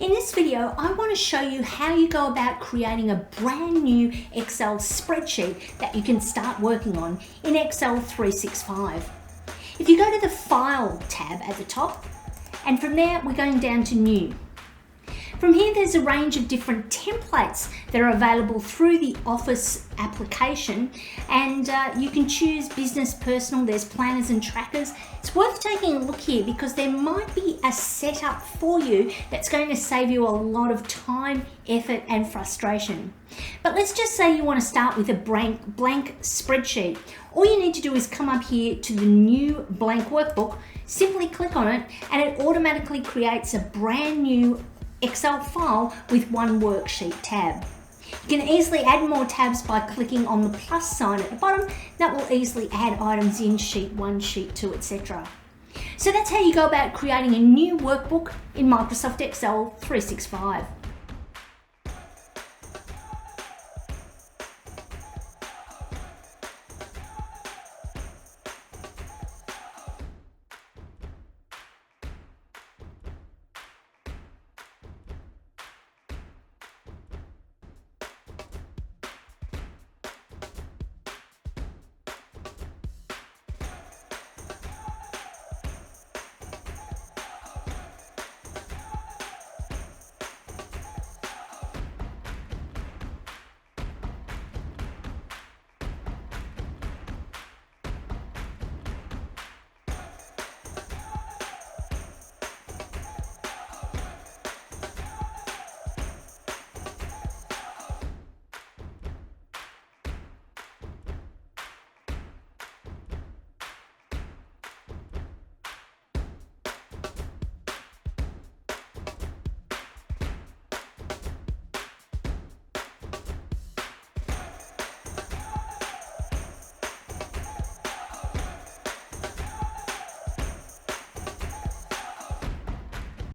In this video, I want to show you how you go about creating a brand new Excel spreadsheet that you can start working on in Excel 365. If you go to the File tab at the top, and from there we're going down to New. From here there's a range of different templates that are available through the Office application, and you can choose business, personal, there's planners and trackers. It's worth taking a look here because there might be a setup for you that's going to save you a lot of time, effort and frustration. But let's just say you want to start with a blank spreadsheet. All you need to do is come up here to the new blank workbook, simply click on it, and it automatically creates a brand new Excel file with one worksheet tab. You can easily add more tabs by clicking on the plus sign at the bottom. That will easily add items in sheet 1, sheet 2, etc. So that's how you go about creating a new workbook in Microsoft Excel 365.